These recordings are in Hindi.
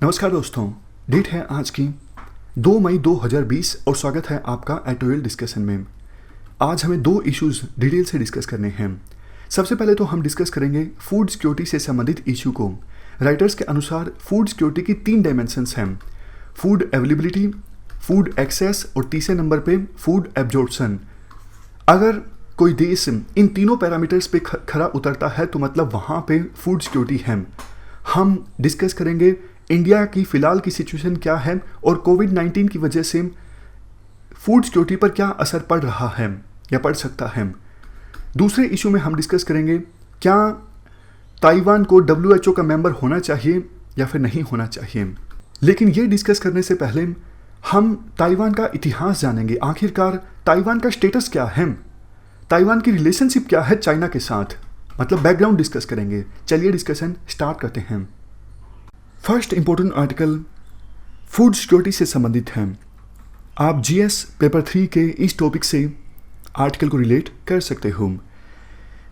नमस्कार दोस्तों, डेट है आज की 2 मई 2020 और स्वागत है आपका एडिटोरियल डिस्कशन में। आज हमें दो इश्यूज डिटेल से डिस्कस करने हैं। सबसे पहले तो हम डिस्कस करेंगे फूड सिक्योरिटी से संबंधित इशू को। राइटर्स के अनुसार फूड सिक्योरिटी की 3 डायमेंशंस हैं: फूड अवेलेबिलिटी, फूड एक्सेस और तीसरे नंबर पे फूड एब्जॉर्प्शन। अगर कोई देश इन तीनों पैरामीटर्स पे खरा उतरता है तो मतलब वहाँ पे फूड सिक्योरिटी है। हम डिस्कस करेंगे इंडिया की फ़िलहाल की सिचुएशन क्या है और कोविड-19 की वजह से फूड सिक्योरिटी पर क्या असर पड़ रहा है या पड़ सकता है। दूसरे इशू में हम डिस्कस करेंगे क्या ताइवान को WHO का मेंबर होना चाहिए या फिर नहीं होना चाहिए। लेकिन ये डिस्कस करने से पहले हम ताइवान का इतिहास जानेंगे। आखिरकार ताइवान का स्टेटस क्या है, ताइवान की रिलेशनशिप क्या है चाइना के साथ, मतलब बैकग्राउंड डिस्कस करेंगे। चलिए डिस्कशन स्टार्ट करते हैं। First important article food security से संबंधित है। आप GS पेपर 3 के इस टॉपिक से आर्टिकल को रिलेट कर सकते हो।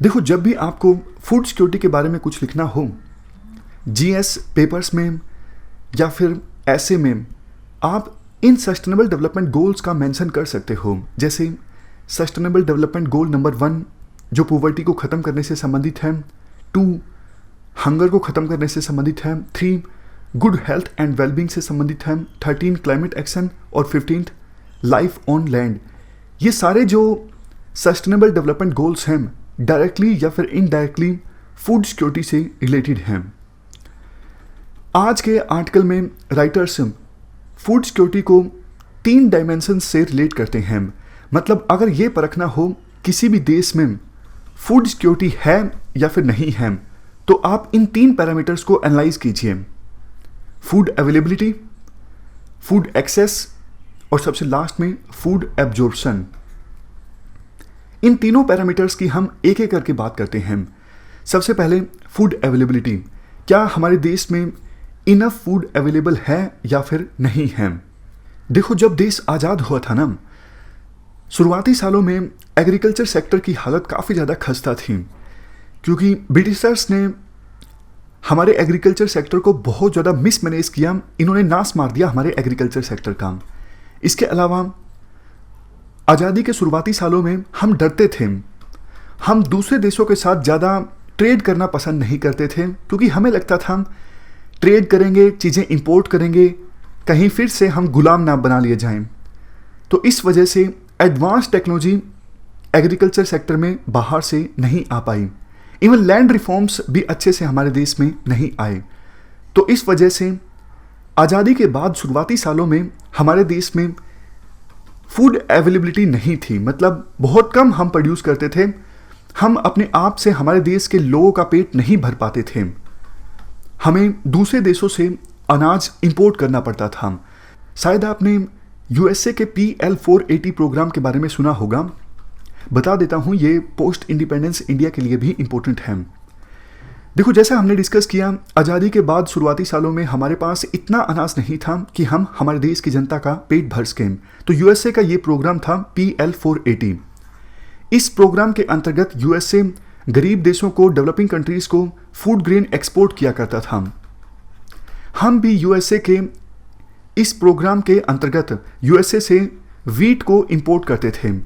देखो, जब भी आपको फूड सिक्योरिटी के बारे में कुछ लिखना हो GS पेपर्स में या फिर ऐसे में, आप इन सस्टेनेबल डेवलपमेंट गोल्स का मेंशन कर सकते हो। जैसे सस्टेनेबल डेवलपमेंट गोल नंबर 1 जो पॉवर्टी को ख़त्म करने से संबंधित है, 2 हंगर को ख़त्म करने से संबंधित है, 3 गुड हेल्थ एंड वेलबींग से संबंधित है, 13 क्लाइमेट एक्शन और 15 लाइफ ऑन लैंड। ये सारे जो सस्टेनेबल डेवलपमेंट गोल्स हैं डायरेक्टली या फिर इनडायरेक्टली फूड सिक्योरिटी से रिलेटेड हैं। आज के आर्टिकल में राइटर्स फूड सिक्योरिटी को 3 डायमेंशन से रिलेट करते हैं। मतलब अगर ये परखना हो किसी भी देश में फूड सिक्योरिटी है या फिर नहीं है तो आप इन 3 पैरामीटर्स को एनालाइज कीजिए: फूड अवेलेबिलिटी, फूड एक्सेस और सबसे लास्ट में फूड एब्जॉर्प्शन। इन तीनों पैरामीटर्स की हम एक एक करके बात करते हैं। सबसे पहले फूड अवेलेबिलिटी, क्या हमारे देश में इनफ फूड अवेलेबल है या फिर नहीं है। देखो, जब देश आज़ाद हुआ था ना, शुरुआती सालों में एग्रीकल्चर सेक्टर की हालत काफ़ी ज़्यादा खस्ता थी, क्योंकि ब्रिटिशर्स ने हमारे एग्रीकल्चर सेक्टर को बहुत ज़्यादा मिसमैनेज किया। इन्होंने नाश मार दिया हमारे एग्रीकल्चर सेक्टर का। इसके अलावा आज़ादी के शुरुआती सालों में हम डरते थे, हम दूसरे देशों के साथ ज़्यादा ट्रेड करना पसंद नहीं करते थे, क्योंकि हमें लगता था ट्रेड करेंगे, चीज़ें इंपोर्ट करेंगे, कहीं फिर से हम गुलाम ना बना लिए जाएं। तो इस वजह से एडवांस टेक्नोलॉजी एग्रीकल्चर सेक्टर में बाहर से नहीं आ पाई। इवन लैंड रिफॉर्म्स भी अच्छे से हमारे देश में नहीं आए। तो इस वजह से आज़ादी के बाद शुरुआती सालों में हमारे देश में फूड अवेलेबिलिटी नहीं थी। मतलब बहुत कम हम प्रोड्यूस करते थे। हम अपने आप से हमारे देश के लोगों का पेट नहीं भर पाते थे। हमें दूसरे देशों से अनाज इंपोर्ट करना पड़ता था। शायद आपने USA के PL 480 प्रोग्राम के बारे में सुना होगा। बता देता हूँ, ये पोस्ट इंडिपेंडेंस इंडिया के लिए भी इम्पोर्टेंट है। देखो, जैसा हमने डिस्कस किया, आज़ादी के बाद शुरुआती सालों में हमारे पास इतना अनाज नहीं था कि हम हमारे देश की जनता का पेट भर सकें। तो USA का ये प्रोग्राम था PL 480। इस प्रोग्राम के अंतर्गत USA गरीब देशों को, डेवलपिंग कंट्रीज़ को फूड ग्रेन एक्सपोर्ट किया करता था। हम भी USA के इस प्रोग्राम के अंतर्गत USA से वीट को इंपोर्ट करते थे।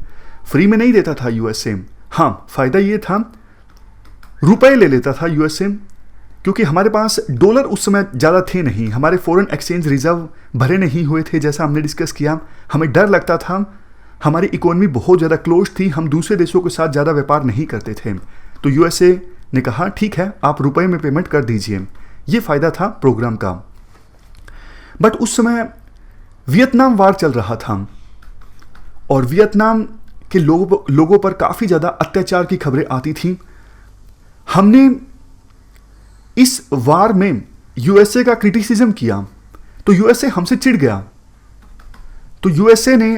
फ्री में नहीं देता था USA। हाँ, फ़ायदा ये था, रुपए ले लेता था USA, क्योंकि हमारे पास डॉलर उस समय ज़्यादा थे नहीं, हमारे फॉरेन एक्सचेंज रिजर्व भरे नहीं हुए थे। जैसा हमने डिस्कस किया, हमें डर लगता था, हमारी इकोनॉमी बहुत ज़्यादा क्लोज थी, हम दूसरे देशों के साथ ज़्यादा व्यापार नहीं करते थे। तो USA ने कहा ठीक है, आप रुपए में पेमेंट कर दीजिए। ये फ़ायदा था प्रोग्राम का। बट उस समय वियतनाम वार चल रहा था और वियतनाम के लोगों पर काफ़ी ज़्यादा अत्याचार की खबरें आती थी। हमने इस वार में USA का क्रिटिसिज्म किया तो USA हमसे चिढ़ गया। तो USA ने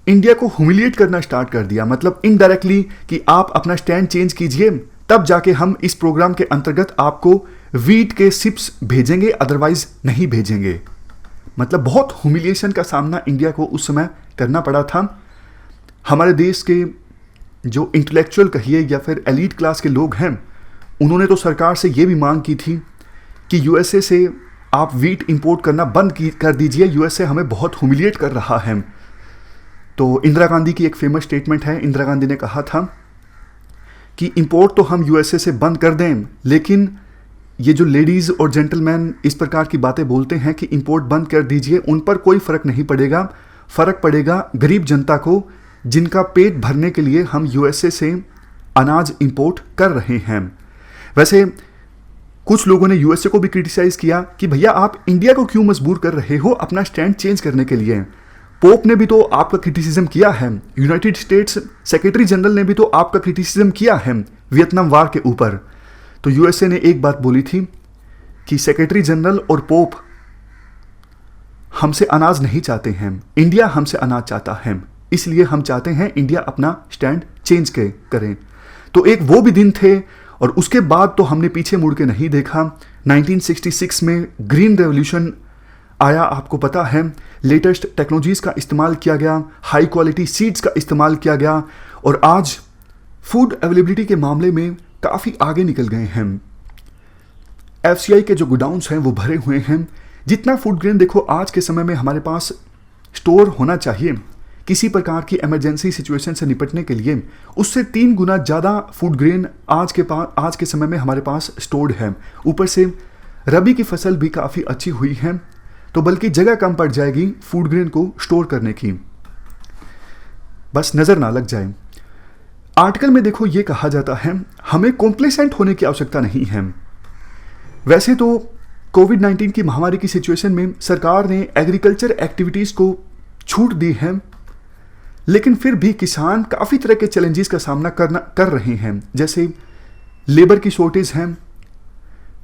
इंडिया को ह्यूमिलिएट करना स्टार्ट कर दिया, मतलब इनडायरेक्टली कि आप अपना स्टैंड चेंज कीजिए, तब जाके हम इस प्रोग्राम के अंतर्गत आपको वीट के शिप्स भेजेंगे, अदरवाइज नहीं भेजेंगे। मतलब बहुत ह्यूमिलिएशन का सामना इंडिया को उस समय करना पड़ा था। हमारे देश के जो इंटेलेक्चुअल कहिए या फिर एलीट क्लास के लोग हैं, उन्होंने तो सरकार से ये भी मांग की थी कि USA से आप वीट इंपोर्ट करना बंद कर दीजिए, यूएसए हमें बहुत ह्यूमिलिएट कर रहा है। तो इंदिरा गांधी की एक फेमस स्टेटमेंट है, इंदिरा गांधी ने कहा था कि इंपोर्ट तो हम यूएसए से बंद कर दें, लेकिन ये जो लेडीज़ और जेंटलमैन इस प्रकार की बातें बोलते हैं कि इंपोर्ट बंद कर दीजिए, उन पर कोई फ़र्क नहीं पड़ेगा। फ़र्क पड़ेगा गरीब जनता को, जिनका पेट भरने के लिए हम यूएसए से अनाज इंपोर्ट कर रहे हैं। वैसे कुछ लोगों ने यूएसए को भी क्रिटिसाइज़ किया कि भैया आप इंडिया को क्यों मजबूर कर रहे हो अपना स्टैंड चेंज करने के लिए। पोप ने भी तो आपका क्रिटिसिज्म किया है, यूनाइटेड स्टेट्स सेक्रेटरी जनरल ने भी तो आपका क्रिटिसिज्म किया है वियतनाम वार के ऊपर। तो यूएसए ने एक बात बोली थी कि सेक्रेटरी जनरल और पोप हमसे अनाज नहीं चाहते हैं, इंडिया हमसे अनाज चाहता है, इसलिए हम चाहते हैं इंडिया अपना स्टैंड चेंज करें। तो एक वो भी दिन थे, और उसके बाद तो हमने पीछे मुड़ के नहीं देखा। 1966 में ग्रीन रेवोल्यूशन आया, आपको पता है, लेटेस्ट टेक्नोलॉजीज़ का इस्तेमाल किया गया, हाई क्वालिटी सीड्स का इस्तेमाल किया गया, और आज फूड अवेलेबिलिटी के मामले में काफ़ी आगे निकल गए हैं। एफसीआई के जो गोडाउन्स हैं वो भरे हुए हैं। जितना फूड ग्रेन देखो आज के समय में हमारे पास स्टोर होना चाहिए किसी प्रकार की इमरजेंसी सिचुएशन से निपटने के लिए, उससे 3 गुना ज़्यादा फूड ग्रेन आज के समय में हमारे पास स्टोर्ड है। ऊपर से रबी की फसल भी काफ़ी अच्छी हुई है, तो बल्कि जगह कम पड़ जाएगी फूड ग्रेन को स्टोर करने की, बस नज़र ना लग जाए। आर्टिकल में देखो ये कहा जाता है हमें कॉम्प्लेसेंट होने की आवश्यकता नहीं है। वैसे तो कोविड-19 की महामारी की सिचुएशन में सरकार ने एग्रीकल्चर एक्टिविटीज़ को छूट दी है, लेकिन फिर भी किसान काफ़ी तरह के चैलेंजेस का सामना कर रहे हैं। जैसे लेबर की शॉर्टेज है,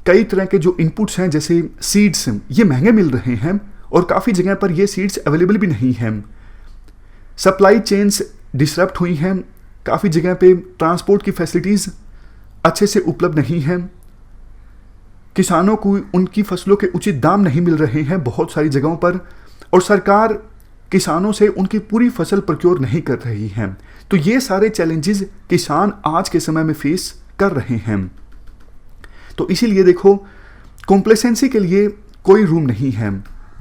कई तरह के जो इनपुट्स हैं जैसे सीड्स, ये महंगे मिल रहे हैं और काफ़ी जगह पर ये सीड्स अवेलेबल भी नहीं हैं। सप्लाई चेन्स डिसरप्ट हुई हैं, काफ़ी जगह पे ट्रांसपोर्ट की फैसिलिटीज़ अच्छे से उपलब्ध नहीं हैं, किसानों को उनकी फसलों के उचित दाम नहीं मिल रहे हैं बहुत सारी जगहों पर, और सरकार किसानों से उनकी पूरी फसल प्रोक्योर नहीं कर रही है। तो ये सारे चैलेंजेस किसान आज के समय में फेस कर रहे हैं। तो इसीलिए देखो कॉम्प्लेसेंसी के लिए कोई रूम नहीं है।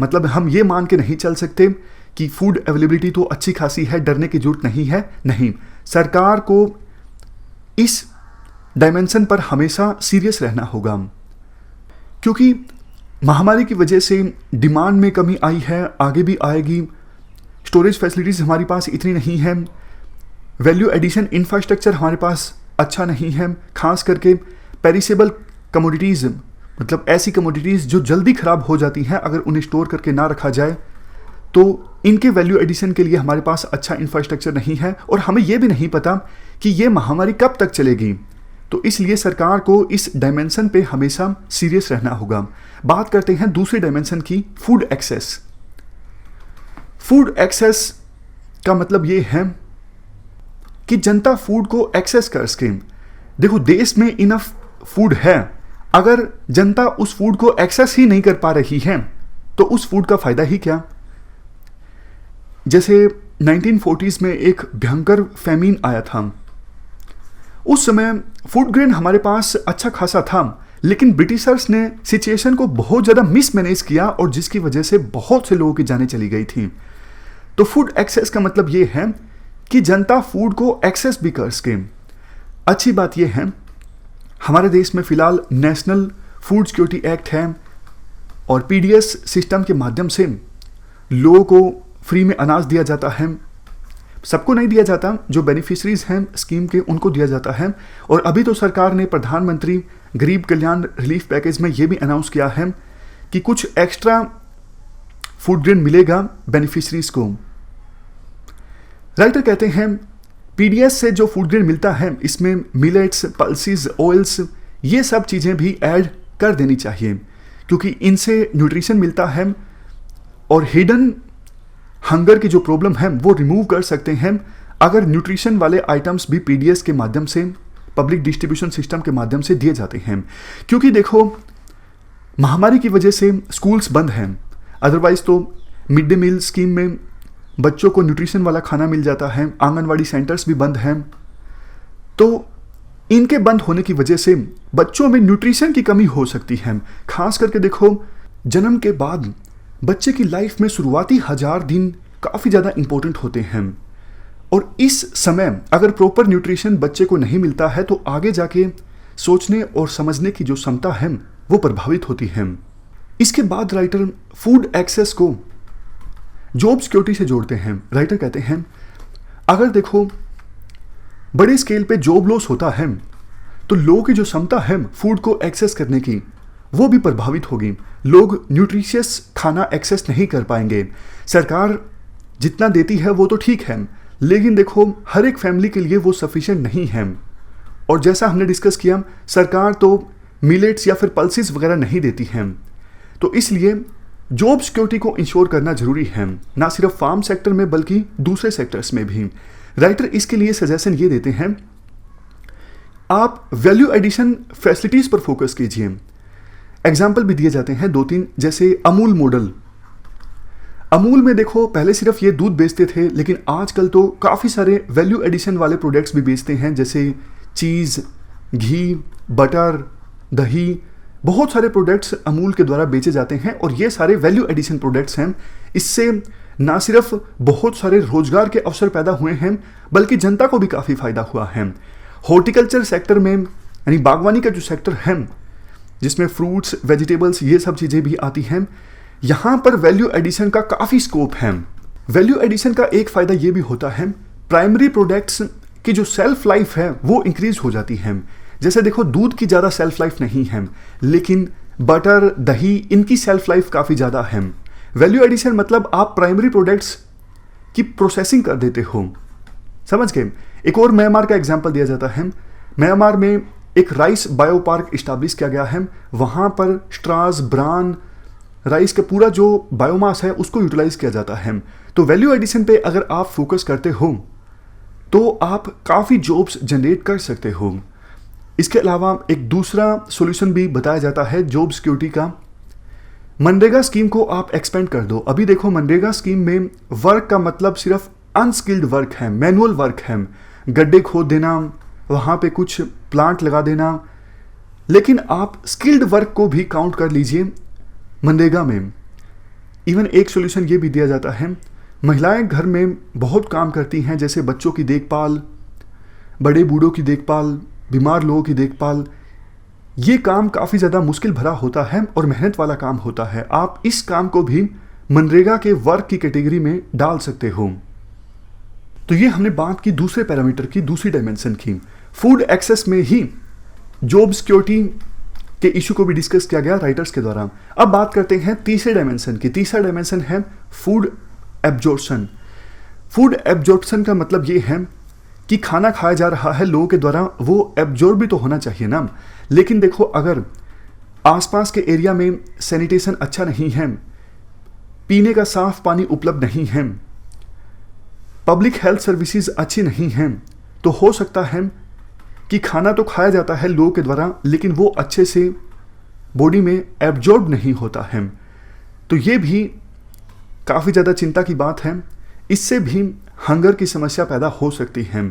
मतलब हम ये मान के नहीं चल सकते कि फूड अवेलेबिलिटी तो अच्छी खासी है, डरने की जरूरत नहीं है। नहीं, सरकार को इस डायमेंशन पर हमेशा सीरियस रहना होगा, क्योंकि महामारी की वजह से डिमांड में कमी आई है, आगे भी आएगी। स्टोरेज फैसिलिटीज़ हमारी पास इतनी नहीं है, वैल्यू एडिशन इंफ्रास्ट्रक्चर हमारे पास अच्छा नहीं है, खास करके पेरिसेबल कमोडिटीज़, मतलब ऐसी कमोडिटीज़ जो जल्दी ख़राब हो जाती हैं, अगर उन्हें स्टोर करके ना रखा जाए तो इनके वैल्यू एडिशन के लिए हमारे पास अच्छा इंफ्रास्ट्रक्चर नहीं है, और हमें यह भी नहीं पता कि ये महामारी कब तक चलेगी। तो इसलिए सरकार को इस डायमेंशन पे हमेशा सीरियस रहना होगा। बात करते हैं दूसरे डायमेंशन की, फूड एक्सेस। फूड एक्सेस का मतलब ये है कि जनता फूड को एक्सेस कर सके। देखो देश में इनफ फूड है, अगर जनता उस फूड को एक्सेस ही नहीं कर पा रही है तो उस फूड का फायदा ही क्या। जैसे 1940s में एक भयंकर फैमिन आया था, उस समय फूड ग्रेन हमारे पास अच्छा खासा था, लेकिन ब्रिटिशर्स ने सिचुएशन को बहुत ज़्यादा मिसमैनेज किया और जिसकी वजह से बहुत से लोगों की जानें चली गई थी। तो फूड एक्सेस का मतलब ये है कि जनता फूड को एक्सेस भी कर सके। अच्छी बात यह है हमारे देश में फ़िलहाल नेशनल फूड सिक्योरिटी एक्ट है, और पीडीएस सिस्टम के माध्यम से लोगों को फ्री में अनाज दिया जाता है। सबको नहीं दिया जाता, जो बेनिफिशरीज हैं स्कीम के उनको दिया जाता है। और अभी तो सरकार ने प्रधानमंत्री गरीब कल्याण रिलीफ पैकेज में ये भी अनाउंस किया है कि कुछ एक्स्ट्रा फूड ग्रेन मिलेगा बेनिफिशरीज को। राइटर कहते हैं पीडीएस से जो फूड ग्रेन मिलता है इसमें मिलेट्स, पल्सेस, ऑयल्स, ये सब चीज़ें भी ऐड कर देनी चाहिए, क्योंकि इनसे न्यूट्रिशन मिलता है और हिडन हंगर की जो प्रॉब्लम है वो रिमूव कर सकते हैं अगर न्यूट्रिशन वाले आइटम्स भी पीडीएस के माध्यम से, पब्लिक डिस्ट्रीब्यूशन सिस्टम के माध्यम से दिए जाते हैं। क्योंकि देखो महामारी की वजह से स्कूल्स बंद हैं, अदरवाइज तो मिड डे मील स्कीम में बच्चों को न्यूट्रिशन वाला खाना मिल जाता है, आंगनवाड़ी सेंटर्स भी बंद हैं। तो इनके बंद होने की वजह से बच्चों में न्यूट्रिशन की कमी हो सकती है। खास करके देखो जन्म के बाद बच्चे की लाइफ में शुरुआती 1000 दिन काफ़ी ज़्यादा इंपॉर्टेंट होते हैं और इस समय अगर प्रॉपर न्यूट्रिशन बच्चे को नहीं मिलता है तो आगे जाके सोचने और समझने की जो क्षमता है वो प्रभावित होती है। इसके बाद राइटर फूड एक्सेस को जॉब सिक्योरिटी से जोड़ते हैं। राइटर कहते हैं अगर देखो बड़े स्केल पे जॉब लॉस होता है तो लोगों की जो क्षमता है फूड को एक्सेस करने की वो भी प्रभावित होगी। लोग न्यूट्रिशियस खाना एक्सेस नहीं कर पाएंगे। सरकार जितना देती है वो तो ठीक है, लेकिन देखो हर एक फैमिली के लिए वो सफिशिएंट नहीं है। और जैसा हमने डिस्कस किया, सरकार तो मिलेट्स या फिर पल्सेस वगैरह नहीं देती है। तो इसलिए जॉब सिक्योरिटी को इंश्योर करना जरूरी है, ना सिर्फ फार्म सेक्टर में बल्कि दूसरे सेक्टर्स में भी। राइटर इसके लिए सजेशन ये देते हैं आप वैल्यू एडिशन फैसिलिटीज पर फोकस कीजिए। एग्जाम्पल भी दिए जाते हैं 2-3, जैसे अमूल मॉडल। अमूल में देखो पहले सिर्फ ये दूध बेचते थे, लेकिन आजकल तो काफ़ी सारे वैल्यू एडिशन वाले प्रोडक्ट्स भी बेचते हैं, जैसे चीज़, घी, बटर, दही। बहुत सारे प्रोडक्ट्स अमूल के द्वारा बेचे जाते हैं और ये सारे वैल्यू एडिशन प्रोडक्ट्स हैं। इससे ना सिर्फ बहुत सारे रोजगार के अवसर पैदा हुए हैं बल्कि जनता को भी काफ़ी फायदा हुआ है। हॉर्टिकल्चर सेक्टर में, यानी बागवानी का जो सेक्टर है जिसमें फ्रूट्स, वेजिटेबल्स, ये सब चीज़ें भी आती हैं, यहाँ पर वैल्यू एडिशन का काफ़ी स्कोप है। वैल्यू एडिशन का एक फ़ायदा ये भी होता है प्राइमरी प्रोडक्ट्स की जो सेल्फ लाइफ है वो इंक्रीज हो जाती है। जैसे देखो दूध की ज़्यादा सेल्फ लाइफ नहीं है, लेकिन बटर, दही, इनकी सेल्फ लाइफ काफ़ी ज़्यादा है। वैल्यू एडिशन मतलब आप प्राइमरी प्रोडक्ट्स की प्रोसेसिंग कर देते हो, समझ गए। एक और म्यांमार का एग्जांपल दिया जाता है। म्यांमार में एक राइस बायो पार्क इस्टेब्लिश किया गया है। वहाँ पर स्ट्रास, ब्रान, राइस का पूरा जो बायोमास है उसको यूटिलाइज किया जाता है। तो वैल्यू एडिशन पे अगर आप फोकस करते हो तो आप काफ़ी जॉब्स जनरेट कर सकते हो। इसके अलावा एक दूसरा सॉल्यूशन भी बताया जाता है जॉब सिक्योरिटी का। मनरेगा स्कीम को आप एक्सपेंड कर दो। अभी देखो मनरेगा स्कीम में वर्क का मतलब सिर्फ अनस्किल्ड वर्क है, मैनुअल वर्क है, गड्ढे खोद देना, वहाँ पे कुछ प्लांट लगा देना। लेकिन आप स्किल्ड वर्क को भी काउंट कर लीजिए मनरेगा में। इवन एक सॉल्यूशन ये भी दिया जाता है, महिलाएं घर में बहुत काम करती हैं, जैसे बच्चों की देखभाल, बड़े बूढ़ों की देखभाल, बीमार लोगों की देखभाल। ये काम काफ़ी ज़्यादा मुश्किल भरा होता है और मेहनत वाला काम होता है। आप इस काम को भी मनरेगा के वर्क की कैटेगरी में डाल सकते हो। तो ये हमने बात की दूसरे पैरामीटर की, दूसरी डायमेंशन की। फूड एक्सेस में ही जॉब सिक्योरिटी के इशू को भी डिस्कस किया गया राइटर्स के द्वारा। अब बात करते हैं तीसरे डायमेंशन की। तीसरा डायमेंशन है फूड एब्जॉर्प्शन। फूड एब्जॉर्प्शन का मतलब ये है कि खाना खाया जा रहा है लोगों के द्वारा, वो एब्जॉर्ब भी तो होना चाहिए ना। लेकिन देखो अगर आसपास के एरिया में सैनिटेशन अच्छा नहीं है, पीने का साफ पानी उपलब्ध नहीं है, पब्लिक हेल्थ सर्विसेज अच्छी नहीं हैं, तो हो सकता है कि खाना तो खाया जाता है लोगों के द्वारा लेकिन वो अच्छे से बॉडी में एब्जॉर्ब नहीं होता है। तो ये भी काफ़ी ज़्यादा चिंता की बात है। इससे भी हंगर की समस्या पैदा हो सकती है।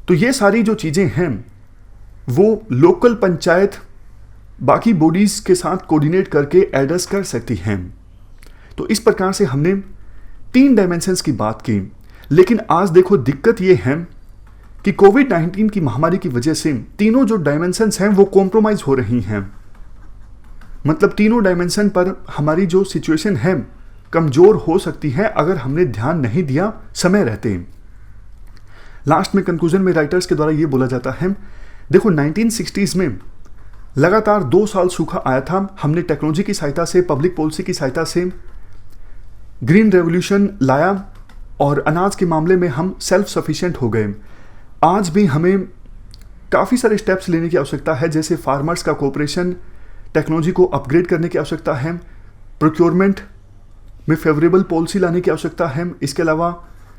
तो ये सारी जो चीज़ें हैं वो लोकल पंचायत बाकी बॉडीज़ के साथ कोऑर्डिनेट करके एड्रेस कर सकती हैं। तो इस प्रकार से हमने 3 डायमेंशंस की बात की। लेकिन आज देखो दिक्कत ये है कि कोविड-19 की महामारी की वजह से तीनों जो डायमेंशंस हैं वो कॉम्प्रोमाइज़ हो रही हैं। मतलब तीनों डायमेंशन पर हमारी जो सिचुएशन है कमज़ोर हो सकती है अगर हमने ध्यान नहीं दिया समय रहते। लास्ट में कंक्लूजन में राइटर्स के द्वारा ये बोला जाता है, देखो 1960s में लगातार 2 साल सूखा आया था। हमने टेक्नोलॉजी की सहायता से, पब्लिक पॉलिसी की सहायता से ग्रीन रेवोल्यूशन लाया और अनाज के मामले में हम सेल्फ सफिशिएंट हो गए। आज भी हमें काफ़ी सारे स्टेप्स लेने की आवश्यकता है, जैसे फार्मर्स का कोऑपरेशन, टेक्नोलॉजी को अपग्रेड करने की आवश्यकता है, प्रोक्योरमेंट में फेवरेबल पॉलिसी लाने की आवश्यकता है। इसके अलावा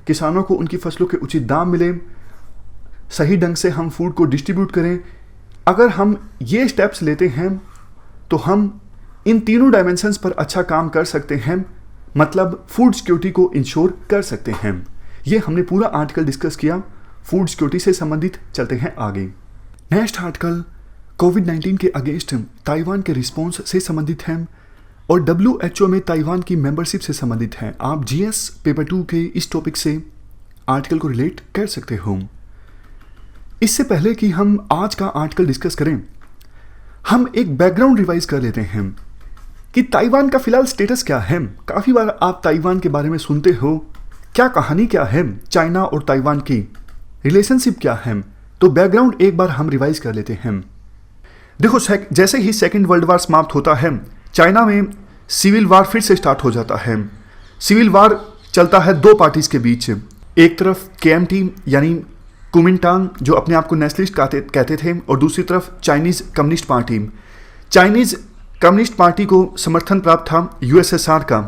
किसानों को उनकी फसलों के उचित दाम मिले, सही ढंग से हम फूड को डिस्ट्रीब्यूट करें। अगर हम ये स्टेप्स लेते हैं तो हम इन तीनों डायमेंशंस पर अच्छा काम कर सकते हैं, मतलब फूड सिक्योरिटी को इंश्योर कर सकते हैं। ये हमने पूरा आर्टिकल डिस्कस किया फूड सिक्योरिटी से संबंधित। चलते हैं आगे। नेक्स्ट आर्टिकल कोविड-19 के अगेंस्ट ताइवान के रिस्पॉन्स से संबंधित है। और WHO में ताइवान की मेंबरशिप से संबंधित है। आप GS पेपर 2 के इस टॉपिक से आर्टिकल को रिलेट कर सकते हो। इससे पहले कि हम आज का आर्टिकल डिस्कस करें, हम एक बैकग्राउंड रिवाइज कर लेते हैं कि ताइवान का फिलहाल स्टेटस क्या है। काफ़ी बार आप ताइवान के बारे में सुनते हो, क्या कहानी क्या है, चाइना और ताइवान की रिलेशनशिप क्या है। तो बैकग्राउंड एक बार हम रिवाइज कर लेते हैं। देखो, जैसे ही सेकेंड वर्ल्ड वार समाप्त होता है, चाइना में सिविल वार फिर से स्टार्ट हो जाता है। सिविल वार चलता है दो पार्टीज के बीच। एक तरफ KMT यानी कुमिंटांग जो अपने आप को नेशनलिस्ट कहते थे, और दूसरी तरफ Chinese communist party. Chinese communist party को समर्थन प्राप्त था USSR का,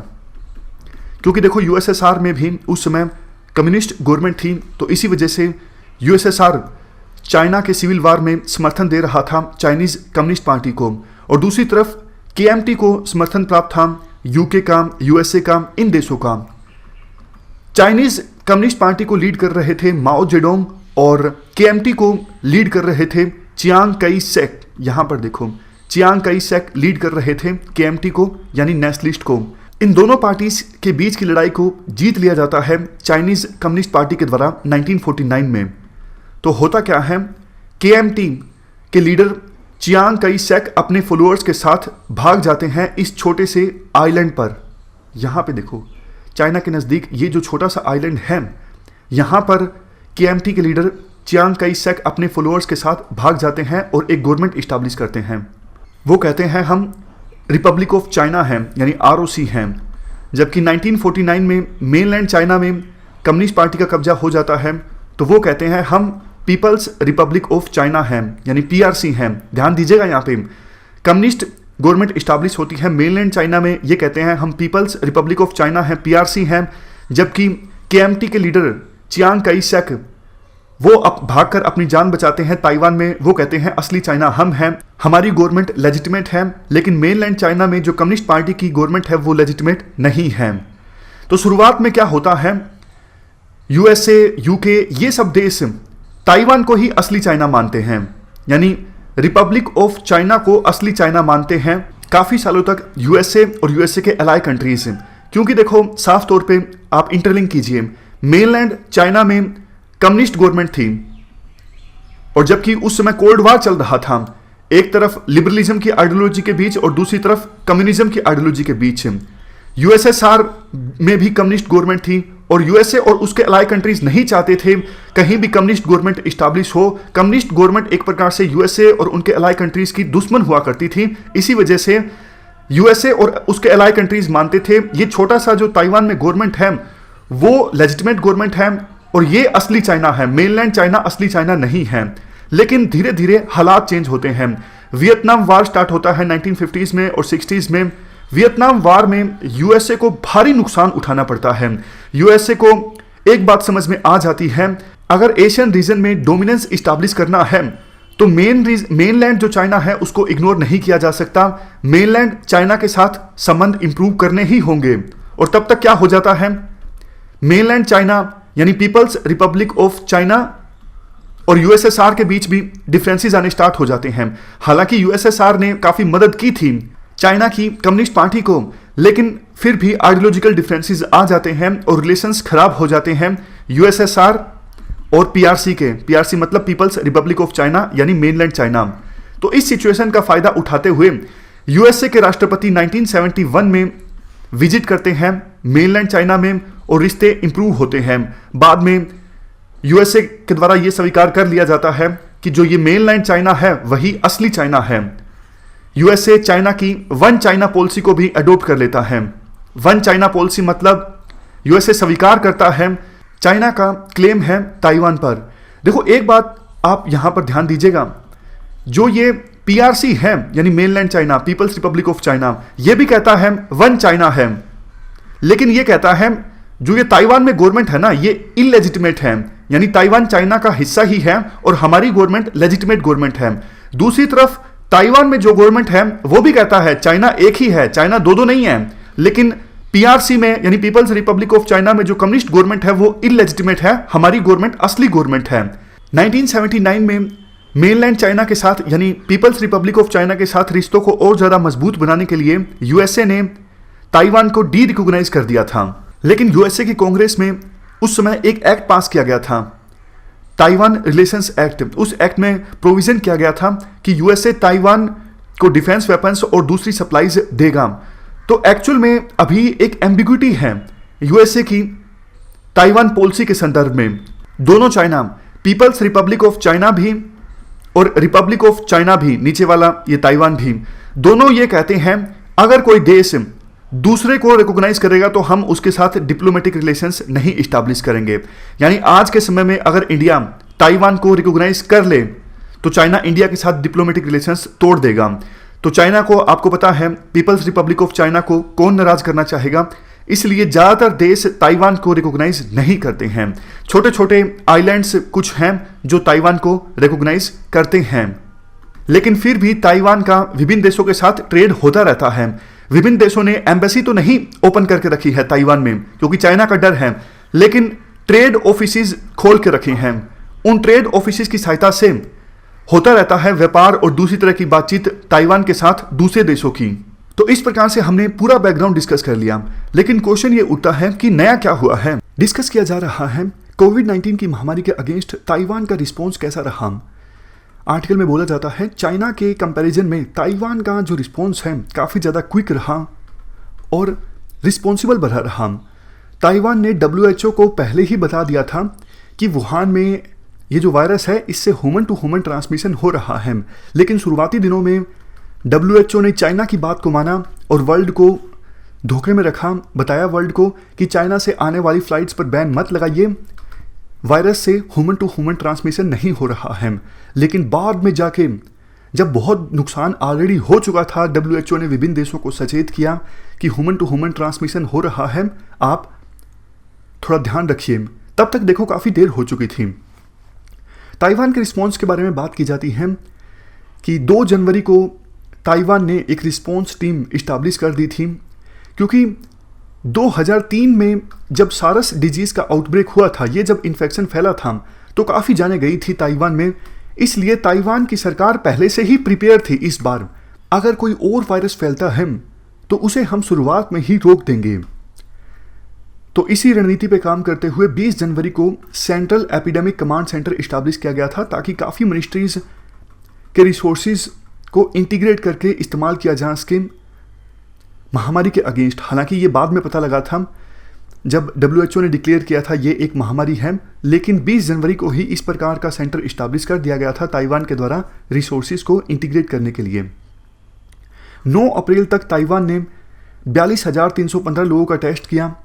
क्योंकि देखो USSR में भी उस समय कम्युनिस्ट गवर्नमेंट थी, तो इसी वजह से USSR चाइना के सिविल वार में समर्थन दे रहा था चाइनीज़ कम्युनिस्ट पार्टी को। और दूसरी तरफ KMT को समर्थन प्राप्त था UK का, USA का, इन देशों का। चाइनीज़ कम्युनिस्ट पार्टी को लीड कर रहे थे माओ जेडोंग और KMT को लीड कर रहे थे चियांग कई शेक। यहाँ पर देखो, चियांग कई शेक लीड कर रहे थे KMT को यानी नेशनलिस्ट को। इन दोनों पार्टीज के बीच की लड़ाई को जीत लिया जाता है चाइनीज़ कम्युनिस्ट पार्टी के द्वारा 1949 में। तो होता क्या है, KMT के लीडर चियांग कई शेक अपने फॉलोअर्स के साथ भाग जाते हैं इस छोटे से आइलैंड पर। यहाँ पे देखो, चाइना के नज़दीक ये जो छोटा सा आइलैंड है, यहाँ पर KMT के लीडर चियांग कई शेक अपने फॉलोअर्स के साथ भाग जाते हैं और एक गवर्नमेंट इस्टेब्लिश करते हैं। वो कहते हैं हम रिपब्लिक ऑफ चाइना हैं, यानी ROC हैं। जबकि 1949 में मेनलैंड चाइना में कम्युनिस्ट पार्टी का कब्जा हो जाता है, तो वो कहते हैं हम पीपल्स रिपब्लिक ऑफ चाइना हैं, यानी PRC हैं। ध्यान दीजिएगा, यहाँ पे कम्युनिस्ट गवर्नमेंट इस्टेब्लिश होती है मेनलैंड चाइना में, ये कहते हैं हम पीपल्स रिपब्लिक ऑफ चाइना हैं, PRC हैं। जबकि KMT के लीडर चियांग कई शेक वो भागकर अपनी जान बचाते हैं ताइवान में। वो कहते हैं असली चाइना हम हैं, हमारी गवर्नमेंट लेजिटिमेट है, लेकिन मेनलैंड चाइना में जो कम्युनिस्ट पार्टी की गवर्नमेंट है वो लेजिटिमेट नहीं है। तो शुरुआत में क्या होता है, USA, UK ये सब देश ताइवान को ही असली चाइना मानते हैं, यानी रिपब्लिक ऑफ चाइना को असली चाइना मानते हैं काफ़ी सालों तक USA और USA के अलाई कंट्रीज। क्योंकि देखो, साफ तौर पे आप इंटरलिंक कीजिए, मेनलैंड चाइना में कम्युनिस्ट गवर्नमेंट थी, और जबकि उस समय कोल्ड वार चल रहा था, एक तरफ लिबरलिज्म की आइडियोलॉजी के बीच और दूसरी तरफ कम्युनिज्म की आइडियोलॉजी के बीच। USSR में भी कम्युनिस्ट गवर्नमेंट थी, और USA और उसके अलाई कंट्रीज नहीं चाहते थे कहीं भी कम्युनिस्ट गवर्नमेंट इस्टेब्लिश हो। कम्युनिस्ट गवर्नमेंट एक प्रकार से USA और उनके अलाई कंट्रीज की दुश्मन हुआ करती थी। इसी वजह से USA और उसके अलाई कंट्रीज मानते थे ये छोटा सा जो ताइवान में गवर्नमेंट है वो लेजिटिमेट गवर्नमेंट है, और ये असली चाइना है, मेनलैंड चाइना असली चाइना नहीं है। लेकिन धीरे धीरे हालात चेंज होते हैं। वियतनाम वार स्टार्ट होता है 1950s में और 60s में। वियतनाम वार में USA को भारी नुकसान उठाना पड़ता है। USA को एक बात समझ में आ जाती है, अगर एशियन रीजन में डोमिनेंस इस्टेब्लिश करना है तो मेनलैंड जो चाइना है उसको इग्नोर नहीं किया जा सकता। मेनलैंड चाइना के साथ संबंध इंप्रूव करने ही होंगे। और तब तक क्या हो जाता है, मेनलैंड चाइना यानी पीपल्स रिपब्लिक ऑफ चाइना और USSR के बीच भी डिफरेंसेस आने स्टार्ट हो जाते हैं। हालांकि USSR ने काफ़ी मदद की थी चाइना की कम्युनिस्ट पार्टी को, लेकिन फिर भी आइडियोलॉजिकल डिफरेंसेस आ जाते हैं और रिलेशंस खराब हो जाते हैं USSR और PRC के। PRC मतलब पीपल्स रिपब्लिक ऑफ चाइना यानी मेनलैंड चाइना। तो इस सिचुएशन का फायदा उठाते हुए USA के राष्ट्रपति 1971 में विजिट करते हैं मेनलैंड चाइना में और रिश्ते इंप्रूव होते हैं। बाद में USA के द्वारा यह स्वीकार कर लिया जाता है कि जो ये मेनलैंड चाइना है वही असली चाइना है। USA चाइना की वन चाइना पॉलिसी को भी अडॉप्ट कर लेता है। वन चाइना पॉलिसी मतलब USA स्वीकार करता है चाइना का क्लेम है ताइवान पर। देखो, एक बात आप यहां पर ध्यान दीजिएगा, जो ये PRC है यानी mainland China People's Republic of China, ये भी कहता है वन चाइना है, लेकिन ये कहता है जो ये ताइवान में गवर्नमेंट है ना ये इलेजिटिमेट है, यानी ताइवान चाइना का हिस्सा ही है और हमारी गवर्नमेंट लेजिटिमेट गवर्नमेंट है। दूसरी तरफ ताइवान में जो गवर्नमेंट है वो भी कहता है चाइना एक ही है, चाइना दो नहीं है, लेकिन PRC में यानी पीपल्स रिपब्लिक ऑफ चाइना में जो कम्युनिस्ट गवर्नमेंट है वो इलेजिटिमेट है, हमारी गवर्नमेंट असली गवर्नमेंट है। 1979 में मेनलैंड चाइना के साथ यानी पीपल्स रिपब्लिक ऑफ चाइना के साथ रिश्तों को और ज़्यादा मजबूत बनाने के लिए यूएसए ने ताइवान को डी रिकॉग्नाइज कर दिया था। लेकिन यूएसए की कांग्रेस में उस समय एक एक्ट पास किया गया था, ताइवान रिलेशंस एक्ट। उस एक्ट में प्रोविजन किया गया था कि यूएसए ताइवान को डिफेंस वेपन्स और दूसरी सप्लाईज देगा। तो एक्चुअल में अभी एक एम्बिग्विटी है यूएसए की ताइवान पॉलिसी के संदर्भ में। दोनों China, People's Republic of China भी और रिपब्लिक ऑफ चाइना भी, नीचे वाला ये ताइवान भी, दोनों ये कहते हैं अगर कोई देश दूसरे को रिकॉग्नाइज करेगा तो हम उसके साथ डिप्लोमेटिक रिलेशंस नहीं इस्टेब्लिश करेंगे। यानी आज के समय में अगर इंडिया ताइवान को रिकॉग्नाइज कर ले तो चाइना इंडिया के साथ डिप्लोमेटिक रिलेशंस तोड़ देगा। तो चाइना को, आपको पता है, पीपल्स रिपब्लिक ऑफ चाइना को कौन नाराज करना चाहेगा, इसलिए ज़्यादातर देश ताइवान को रिकॉग्नाइज नहीं करते हैं। छोटे छोटे आइलैंड्स कुछ हैं जो ताइवान को रिकॉग्नाइज करते हैं, लेकिन फिर भी ताइवान का विभिन्न देशों के साथ ट्रेड होता रहता है। विभिन्न देशों ने एम्बेसी तो नहीं ओपन करके रखी है ताइवान में क्योंकि चाइना का डर है, लेकिन ट्रेड ऑफिसेज खोल के रखे हैं। उन ट्रेड ऑफिसेज की सहायता से होता रहता है व्यापार और दूसरी तरह की बातचीत ताइवान के साथ दूसरे देशों की। तो इस प्रकार से हमने पूरा बैकग्राउंड डिस्कस कर लिया, लेकिन क्वेश्चन ये उठता है कि नया क्या हुआ है। डिस्कस किया जा रहा है कोविड-19 की महामारी के अगेंस्ट ताइवान का रिस्पॉन्स कैसा रहा। आर्टिकल में बोला जाता है चाइना के कंपैरिजन में ताइवान का जो रिस्पॉन्स है काफ़ी ज़्यादा क्विक रहा और रिस्पॉन्सिबल बना रहा। ताइवान ने WHO को पहले ही बता दिया था कि वुहान में ये जो वायरस है इससे ह्यूमन टू ह्यूमन ट्रांसमिशन हो रहा है, लेकिन शुरुआती दिनों में WHO ने चाइना की बात को माना और वर्ल्ड को धोखे में रखा। बताया वर्ल्ड को कि चाइना से आने वाली फ्लाइट्स पर बैन मत लगाइए, वायरस से ह्यूमन टू ह्यूमन ट्रांसमिशन नहीं हो रहा है। लेकिन बाद में जाके जब बहुत नुकसान ऑलरेडी हो चुका था, WHO ने विभिन्न देशों को सचेत किया कि ह्यूमन टू ह्यूमन ट्रांसमिशन हो रहा है, आप थोड़ा ध्यान रखिए। तब तक देखो काफ़ी देर हो चुकी थी। ताइवान के रिस्पॉन्स के बारे में बात की जाती है कि 2 जनवरी को ताइवान ने एक रिस्पॉन्स टीम इस्टेब्लिश कर दी थी, क्योंकि 2003 में जब सारस डिजीज़ का आउटब्रेक हुआ था, ये जब इन्फेक्शन फैला था तो काफ़ी जाने गई थी ताइवान में, इसलिए ताइवान की सरकार पहले से ही प्रिपेयर थी। इस बार अगर कोई और वायरस फैलता है तो उसे हम शुरुआत में ही रोक देंगे। तो इसी रणनीति पे काम करते हुए 20 जनवरी को central epidemic command centre establish किया गया था, ताकि काफ़ी मिनिस्ट्रीज के रिसोर्सेज को इंटीग्रेट करके इस्तेमाल किया जा सके महामारी के अगेंस्ट। हालांकि ये बाद में पता लगा था जब WHO ने डिक्लेयर किया था ये एक महामारी है, लेकिन 20 जनवरी को ही इस प्रकार का सेंटर इस्टेब्लिश कर दिया गया था ताइवान के द्वारा रिसोर्सेज को इंटीग्रेट करने के लिए। 9 अप्रैल तक ताइवान ने 42,315 लोगों का टेस्ट किया,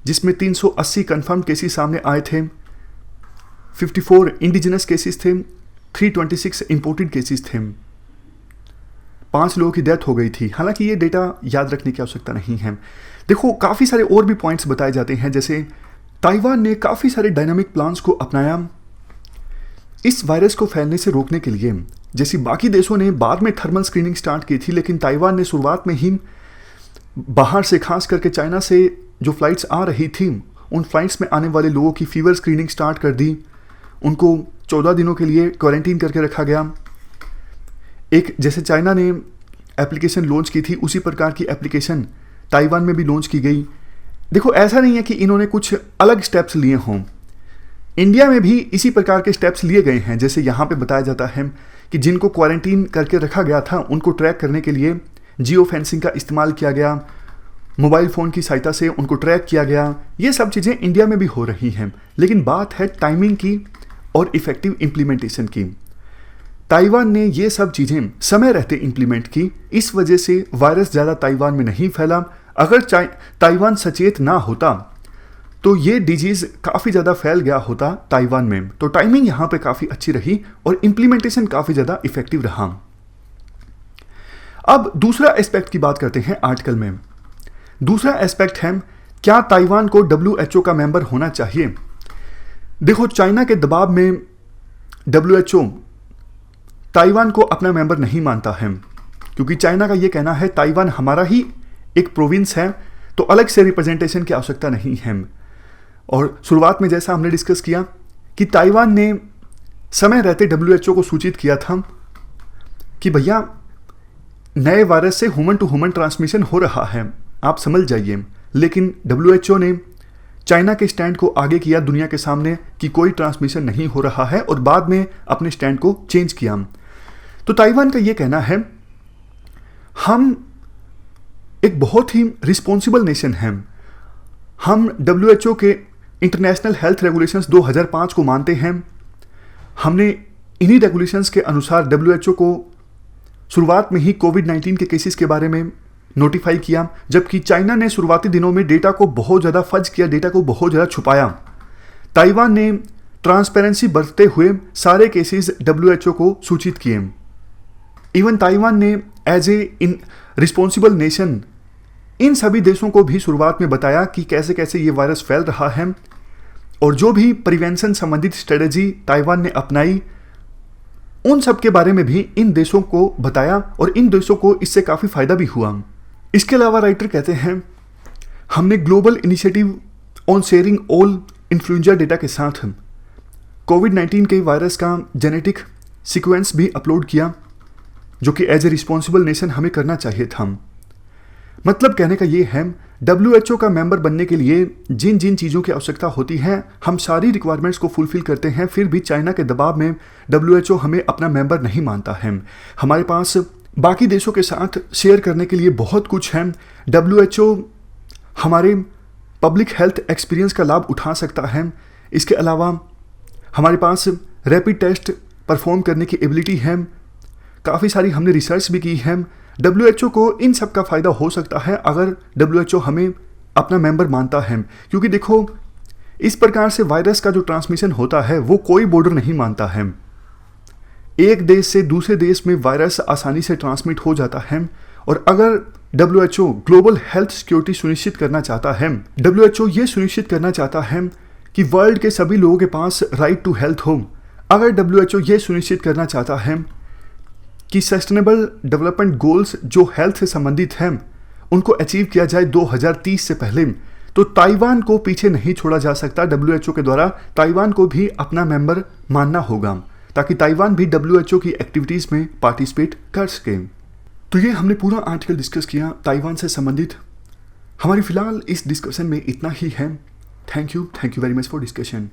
जिसमें 380 कन्फर्म केसेस सामने आए थे, 54 इंडिजिनस केसेस थे, 326 इंपोर्टेड केसेस थे, 5 लोगों की डेथ हो गई थी। हालांकि ये डेटा याद रखने की आवश्यकता नहीं है। देखो काफ़ी सारे और भी पॉइंट्स बताए जाते हैं, जैसे ताइवान ने काफ़ी सारे डायनामिक प्लान्स को अपनाया इस वायरस को फैलने से रोकने के लिए। जैसे बाकी देशों ने बाद में थर्मल स्क्रीनिंग स्टार्ट की थी, लेकिन ताइवान ने शुरुआत में ही बाहर से, खास करके चाइना से जो फ्लाइट्स आ रही थी, उन फ्लाइट्स में आने वाले लोगों की फीवर स्क्रीनिंग स्टार्ट कर दी। उनको 14 दिनों के लिए क्वारंटीन करके रखा गया। एक जैसे चाइना ने एप्लीकेशन लॉन्च की थी, उसी प्रकार की एप्लीकेशन ताइवान में भी लॉन्च की गई। देखो ऐसा नहीं है कि इन्होंने कुछ अलग स्टेप्स लिए हों, इंडिया में भी इसी प्रकार के स्टेप्स लिए गए हैं। जैसे यहाँ पे बताया जाता है कि जिनको क्वारंटीन करके रखा गया था उनको ट्रैक करने के लिए जियो फेंसिंग का इस्तेमाल किया गया, मोबाइल फ़ोन की सहायता से उनको ट्रैक किया गया। ये सब चीज़ें इंडिया में भी हो रही हैं, लेकिन बात है टाइमिंग की और इफ़ेक्टिव इम्प्लीमेंटेशन की। ताइवान ने ये सब चीज़ें समय रहते इम्प्लीमेंट की, इस वजह से वायरस ज़्यादा ताइवान में नहीं फैला। अगर ताइवान सचेत ना होता तो ये डिजीज़ काफ़ी ज़्यादा फैल गया होता ताइवान में। तो टाइमिंग यहाँ पे काफ़ी अच्छी रही और इम्प्लीमेंटेशन काफ़ी ज़्यादा इफेक्टिव रहा। अब दूसरा एस्पेक्ट की बात करते हैं आर्टिकल में। दूसरा एस्पेक्ट है क्या ताइवान को WHO का मेंबर होना चाहिए। देखो चाइना के दबाव में WHO ताइवान को अपना मेंबर नहीं मानता है, क्योंकि चाइना का ये कहना है ताइवान हमारा ही एक प्रोविंस है, तो अलग से रिप्रेजेंटेशन की आवश्यकता नहीं है। और शुरुआत में जैसा हमने डिस्कस किया कि ताइवान ने समय रहते WHO को सूचित किया था कि भैया नए वायरस से ह्यूमन टू ह्यूमन ट्रांसमिशन हो रहा है, आप समझ जाइए। लेकिन WHO ने चाइना के स्टैंड को आगे किया दुनिया के सामने कि कोई ट्रांसमिशन नहीं हो रहा है, और बाद में अपने स्टैंड को चेंज किया। तो ताइवान का ये कहना है, हम एक बहुत ही रिस्पॉन्सिबल नेशन हैं। हम WHO के इंटरनेशनल हेल्थ रेगुलेशंस 2005 को मानते हैं। हमने इन्हीं रेगुलेशंस के अनुसार WHO को शुरुआत में ही कोविड-19 के केसेस के बारे में नोटिफाई किया, जबकि चाइना ने शुरुआती दिनों में डेटा को बहुत ज़्यादा फर्ज किया, डेटा को बहुत ज़्यादा छुपाया। ताइवान ने ट्रांसपेरेंसी बरतते हुए सारे केसेस WHO को सूचित किए। इवन ताइवान ने एज ए रिस्पॉन्सिबल नेशन इन सभी देशों को भी शुरुआत में बताया कि कैसे कैसे ये वायरस फैल रहा है, और जो भी प्रिवेंशन संबंधित स्ट्रेटजी ताइवान ने अपनाई उन सब के बारे में भी इन देशों को बताया, और इन देशों को इससे काफ़ी फायदा भी हुआ। इसके अलावा राइटर कहते हैं, हमने global initiative on sharing all influenza data के साथ कोविड-19 के वायरस का जेनेटिक सीक्वेंस भी अपलोड किया, जो कि एज ए रिस्पॉन्सिबल नेशन हमें करना चाहिए था। मतलब कहने का ये है, WHO का मेंबर बनने के लिए जिन जिन चीज़ों की आवश्यकता होती है, हम सारी रिक्वायरमेंट्स को फुलफिल करते हैं, फिर भी चाइना के दबाव में WHO हमें अपना मेंबर नहीं मानता है। हमारे पास बाकी देशों के साथ शेयर करने के लिए बहुत कुछ है। WHO हमारे पब्लिक हेल्थ एक्सपीरियंस का लाभ उठा सकता है। इसके अलावा हमारे पास रैपिड टेस्ट परफॉर्म करने की एबिलिटी है, काफ़ी सारी हमने रिसर्च भी की है। WHO को इन सब का फ़ायदा हो सकता है अगर WHO हमें अपना मेंबर मानता है, क्योंकि देखो इस प्रकार से वायरस का जो ट्रांसमिशन होता है वो कोई बॉर्डर नहीं मानता है। एक देश से दूसरे देश में वायरस आसानी से ट्रांसमिट हो जाता है, और अगर WHO ग्लोबल हेल्थ सिक्योरिटी सुनिश्चित करना चाहता है, WHO ये सुनिश्चित करना चाहता है कि वर्ल्ड के सभी लोगों के पास राइट टू हेल्थ हो, अगर WHO ये सुनिश्चित करना चाहता है कि सस्टेनेबल डेवलपमेंट गोल्स जो हेल्थ से संबंधित हैं उनको अचीव किया जाए 2030 से पहले, तो ताइवान को पीछे नहीं छोड़ा जा सकता। WHO के द्वारा ताइवान को भी अपना मेंबर मानना होगा, ताकि ताइवान भी WHO की एक्टिविटीज़ में पार्टिसिपेट कर सके। तो ये हमने पूरा आर्टिकल डिस्कस किया ताइवान से संबंधित। हमारी फ़िलहाल इस डिस्कशन में इतना ही है। Thank you very much for discussion.